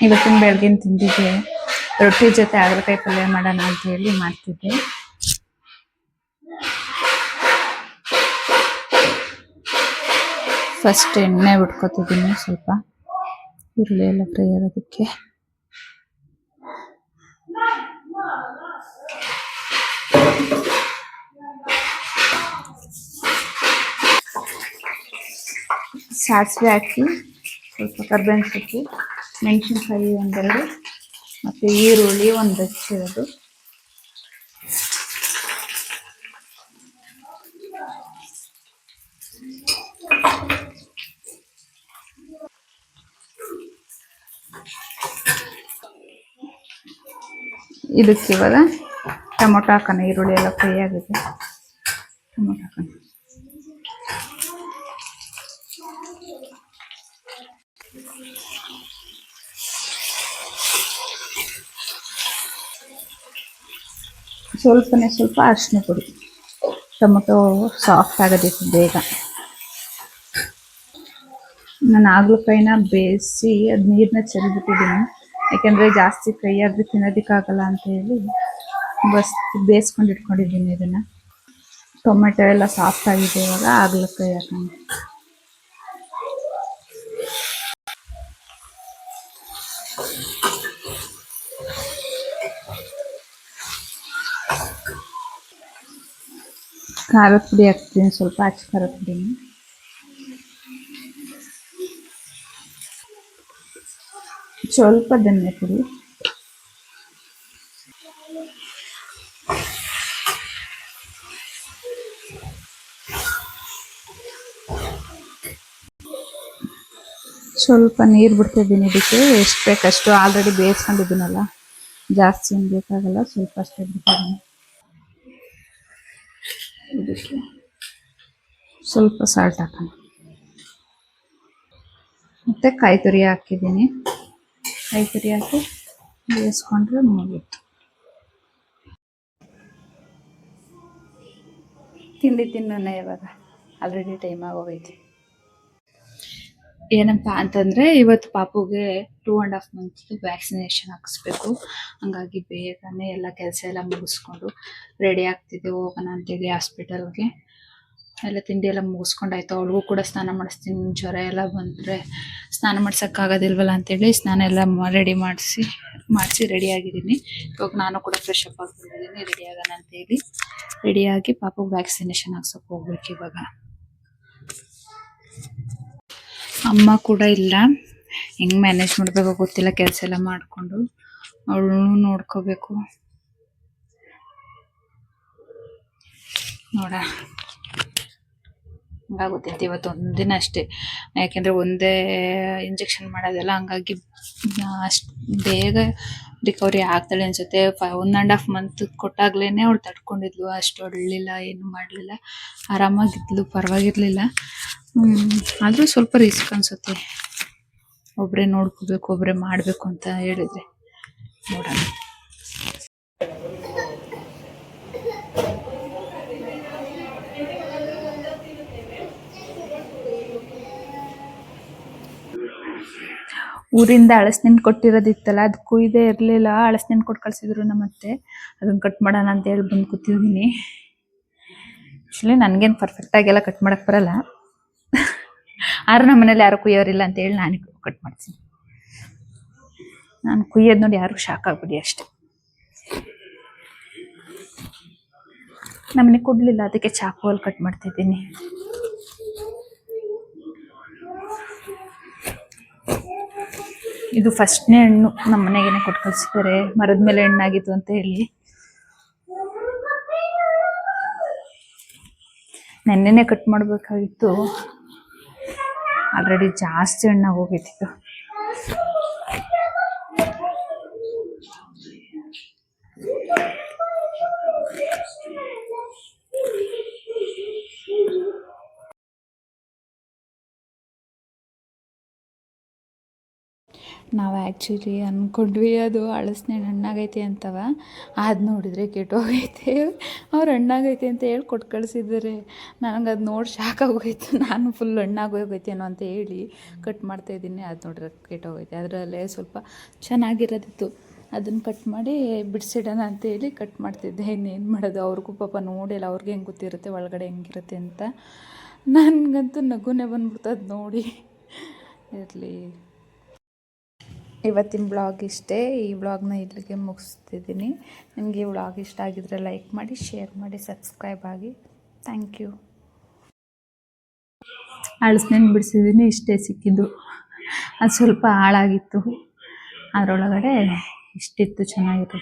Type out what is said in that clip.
ಇವತ್ತಿನ ಬೆಳಗಿನ ತಿಂಡಿಗೆ ರೊಟ್ಟಿ ಜೊತೆ ಹಾಗಲಕಾಯಿ ಪಲ್ಯ ಮಾಡೋಣ ಅಂತ ಹೇಳಿ ಮಾಡ್ತಿದ್ದೆ. ಫಸ್ಟ್ ಎಣ್ಣೆ ಬಿಟ್ಕೊತಿದ್ದೀನಿ, ಸ್ವಲ್ಪ ಈರುಳ್ಳಿ ಎಲ್ಲ ಫ್ರೈ ಆಗೋದಕ್ಕೆ. ಸಾಸಿವೆ ಹಾಕಿ ಸ್ವಲ್ಪ ಕರ್ಬೇವಿನ ಸೊಪ್ಪು, ಮೆಣಸಿನ್ಕಾಯಿ ಒಂದೆರಡು, ಮತ್ತು ಈರುಳ್ಳಿ ಒಂದು ಹೆಚ್ಚಿರೋದು, ಇದಕ್ಕೆ ಇವಾಗ ಟೊಮೊಟೊ ಹಾಕೋಣ. ಈರುಳ್ಳಿ ಎಲ್ಲ ಫ್ರೈ ಆಗಿದೆ, ಟೊಮೊಟೊ ಹಾಕೋಣ. ಸ್ವಲ್ಪ ಅರಿಶಿನ ಪುಡಿ, ಟೊಮೊಟೊ ಸಾಫ್ಟ್ ಆಗೋದಕ್ಕೆ ಬೇಗ. ನಾನು ಹಾಗಲಕಾಯಿನ ಬೇಯಿಸಿ ಅದು ನೀರನ್ನ ಚೆಲ್ಬಿಟ್ಟಿದ್ದೀನಿ, ಯಾಕೆಂದರೆ ಜಾಸ್ತಿ ಫ್ರೈ ಆದರೆ ತಿನ್ನೋದಕ್ಕಾಗಲ್ಲ ಅಂತ ಹೇಳಿ ಬೇಯಿಸ್ಕೊಂಡು ಇಟ್ಕೊಂಡಿದ್ದೀನಿ. ಇದನ್ನು ಟೊಮೆಟೊ ಎಲ್ಲ ಸಾಫ್ಟ್ ಆಗಿದೆ, ಇವಾಗ ಹಾಗಲಕಾಯಿ ಹಾಕೋಣ. ಖಾರದ ಪುಡಿ ಹಾಕ್ತೀನಿ, ಸ್ವಲ್ಪ ಅಚ್ಚ ಖಾರದ ಪುಡಿನ. ಸ್ವಲ್ಪ ಧನಿಯಾ ಪುಡಿ, ಸ್ವಲ್ಪ ನೀರು ಬಿಡ್ತಿದ್ದೀನಿ. ಇದಕ್ಕೆ ಎಷ್ಟು ಬೇಕಷ್ಟು, ಆಲ್ರೆಡಿ ಬೇಯಿಸ್ಕೊಂಡಿದ್ದೀನಲ್ಲ, ಜಾಸ್ತಿ ಏನು ಬೇಕಾಗಲ್ಲ, ಸ್ವಲ್ಪ ಅಷ್ಟೇ ಬಿಡ್ತಿದ್ದೀನಿ. ಇದಕ್ಕೆ ಸ್ವಲ್ಪ ಸಾಲ್ಟ್ ಹಾಕೋಣ, ಮತ್ತು ಕಾಯಿ ತುರಿ ಹಾಕಿದ್ದೀನಿ. ಕಾಯಿ ತುರಿ ಹಾಕಿ ಬೇಯಿಸ್ಕೊಂಡ್ರೆ ಮುಗಿತು. ತಿಂಡಿ ತಿನ್ನೋಣ ಇವಾಗ, ಆಲ್ರೆಡಿ ಟೈಮ್ ಆಗೋಗೈತೆ. ಏನಪ್ಪ ಅಂತಂದರೆ ಇವತ್ತು ಪಾಪುಗೆ 2.5 months ವ್ಯಾಕ್ಸಿನೇಷನ್ ಹಾಕಿಸ್ಬೇಕು. ಹಂಗಾಗಿ ಬೇಗನೆ ಎಲ್ಲ ಕೆಲಸ ಎಲ್ಲ ಮುಗಿಸ್ಕೊಂಡು ರೆಡಿ ಆಗ್ತಿದ್ದೆ, ಹೋಗೋಣ ಅಂತೇಳಿ ಹಾಸ್ಪಿಟಲ್ಗೆ. ಎಲ್ಲ ತಿಂಡಿ ಎಲ್ಲ ಮುಗಿಸ್ಕೊಂಡಾಯ್ತು. ಅವಳಿಗೂ ಕೂಡ ಸ್ನಾನ ಮಾಡಿಸ್ತೀನಿ, ಜ್ವರ ಎಲ್ಲ ಬಂದರೆ ಸ್ನಾನ ಮಾಡ್ಸೋಕ್ಕಾಗೋದಿಲ್ವಲ್ಲ ಅಂತೇಳಿ ಸ್ನಾನ ಎಲ್ಲ ರೆಡಿ ಮಾಡಿಸಿ ರೆಡಿಯಾಗಿದ್ದೀನಿ. ಇವಾಗ ನಾನು ಕೂಡ ಫ್ರೆಶ್ ಅಪ್ ಆಗಿಬಿಟ್ಟಿದ್ದೀನಿ, ರೆಡಿ ಆಗೋಣ ಅಂತೇಳಿ ರೆಡಿಯಾಗಿ ಪಾಪುಗೆ ವ್ಯಾಕ್ಸಿನೇಷನ್ ಹಾಕ್ಸೋಕೆ ಹೋಗ್ಬೇಕು ಇವಾಗ. ಅಮ್ಮ ಕೂಡ ಇಲ್ಲ, ಹೆಂಗೆ ಮ್ಯಾನೇಜ್ ಮಾಡಬೇಕು ಗೊತ್ತಿಲ್ಲ. ಕೆಲಸ ಎಲ್ಲ ಮಾಡಿಕೊಂಡು ಅವಳು ನೋಡ್ಕೋಬೇಕು. ನೋಡ ಹಂಗಾಗುತ್ತೈತೆ ಇವತ್ತು ಒಂದಿನ ಅಷ್ಟೇ, ಯಾಕೆಂದರೆ ಒಂದೇ ಇಂಜೆಕ್ಷನ್ ಮಾಡೋದಲ್ಲ, ಹಂಗಾಗಿ ಅಷ್ಟು ಬೇಗ ರಿಕವರಿ ಆಗ್ತಾಳೆ ಅನಿಸುತ್ತೆ. 1.5 month ಕೊಟ್ಟಾಗ್ಲೇ ಅವಳು ತಡ್ಕೊಂಡಿದ್ಲು, ಅಷ್ಟು ಅಳಲಿಲ್ಲ, ಏನು ಮಾಡಲಿಲ್ಲ, ಆರಾಮಾಗಿದ್ಲು, ಪರವಾಗಿರಲಿಲ್ಲ. ಆದರೂ ಸ್ವಲ್ಪ ರಿಸ್ಕ್ ಅನಿಸುತ್ತೆ, ಒಬ್ಬರೇ ನೋಡ್ಕೋಬೇಕು, ಒಬ್ಬರೇ ಮಾಡಬೇಕು ಅಂತ ಹೇಳಿದರೆ. ನೋಡೋಣ. ಊರಿಂದ ಹಳಸಿನ ಕೊಟ್ಟಿರೋದಿತ್ತಲ್ಲ, ಅದು ಕುಯ್ದೇ ಇರಲಿಲ್ಲ. ಹಳಸಿನ ಕೊಟ್ಟು ಕಳಿಸಿದ್ರು ನಮ್ಮತ್ತೆ, ಅದನ್ನು ಕಟ್ ಮಾಡೋಣ ಅಂತ ಹೇಳಿ ಬಂದು ಕೂತಿದ್ದೀನಿ. ಆ್ಯಕ್ಚುಲಿ ನನಗೇನು ಪರ್ಫೆಕ್ಟಾಗೆಲ್ಲ ಕಟ್ ಮಾಡೋಕ್ಕೆ ಬರಲ್ಲ, ಆದ್ರೆ ನಮ್ಮ ಮನೇಲಿ ಯಾರು ಕುಯ್ಯೋರಿಲ್ಲ ಅಂತ ಹೇಳಿ ನಾನೇ ಕಟ್ ಮಾಡ್ತೀನಿ. ನಾನು ಕುಯ್ಯೋದು ನೋಡಿ ಯಾರು ಶಾಕ್ ಆಗ್ಬಿಡಿ ಅಷ್ಟೆ. ನಮ್ಮನೆ ಕೊಡಲಿಲ್ಲ, ಅದಕ್ಕೆ ಚಾಕುವಲ್ಲಿ ಕಟ್ ಮಾಡ್ತಿದ್ದೀನಿ. ಇದು ಫಸ್ಟ್ನೇ ಹಣ್ಣು, ನಮ್ಮ ಮನೆಗೇನೆ ಕೊಟ್ಟು ಕಳಿಸಿದ್ದಾರೆ, ಮರದ ಮೇಲೆ ಹಣ್ಣಾಗಿತ್ತು ಅಂತ ಹೇಳಿ. ನೆನ್ನೆನೇ ಕಟ್ ಮಾಡಬೇಕಾಗಿತ್ತು, ಆಲ್ರೆಡಿ ಜಾಸ್ತಿ ಹಣ್ಣಾಗಿ ಹೋಗೈತಿತ್ತು. ನಾವು ಆ್ಯಕ್ಚುಲಿ ಅಂದ್ಕೊಂಡ್ವಿ ಅದು ಹಳಸಿನ ಹಣ್ಣಾಗೈತೆ ಅಂತವ, ಅದು ನೋಡಿದರೆ ಕೆಟ್ಟೋಗೈತೆ. ಅವ್ರು ಹಣ್ಣಾಗೈತೆ ಅಂತ ಹೇಳಿ ಕೊಟ್ಟು ಕಳಿಸಿದ್ದಾರೆ. ನನಗೆ ಅದು ನೋಡಿ ಶಾಕ್ ಆಗೋಯ್ತು. ನಾನು ಫುಲ್ ಹಣ್ಣಾಗೋಗೈತೇನೋ ಅಂತ ಹೇಳಿ ಕಟ್ ಮಾಡ್ತಾಯಿದ್ದೀನಿ. ಅದು ನೋಡ್ರೆ ಕೆಟ್ಟೋಗೈತೆ. ಅದರಲ್ಲೇ ಸ್ವಲ್ಪ ಚೆನ್ನಾಗಿರೋದಿತ್ತು, ಅದನ್ನು ಕಟ್ ಮಾಡಿ ಬಿಡಿಸಿಡೋಣ ಅಂತೇಳಿ ಕಟ್ ಮಾಡ್ತಿದ್ದೆ. ಇನ್ನೇನು ಮಾಡೋದು, ಅವ್ರಿಗೂ ಪಾಪ ನೋಡಿಲ್ಲ, ಅವ್ರಿಗೆ ಹೆಂಗೆ ಗೊತ್ತಿರುತ್ತೆ ಒಳಗಡೆ ಹೆಂಗಿರುತ್ತೆ ಅಂತ. ನನಗಂತೂ ನಗುನೇ ಬಂದ್ಬಿಡ್ತದೆ ನೋಡಿ. ಇರಲಿ, ಇವತ್ತಿನ ಬ್ಲಾಗ್ ಇಷ್ಟೇ. ಈ ಬ್ಲಾಗ್ನ ಇಲ್ಲಿಗೆ ಮುಗಿಸ್ತಿದ್ದೀನಿ. ನಿಮಗೆ ಈ ಬ್ಲಾಗ್ ಇಷ್ಟ ಆಗಿದ್ರೆ ಲೈಕ್ ಮಾಡಿ, ಶೇರ್ ಮಾಡಿ, ಸಬ್ಸ್ಕ್ರೈಬ್ ಆಗಿ. Thank you. ಹಳಸಿನ ಬಿಡಿಸಿದ್ದೀನಿ, ಇಷ್ಟೇ ಸಿಕ್ಕಿದ್ದು. ಅದು ಸ್ವಲ್ಪ ಹಾಳಾಗಿತ್ತು, ಅದರೊಳಗಡೆ ಇಷ್ಟಿತ್ತು ಚೆನ್ನಾಗಿತ್ತು.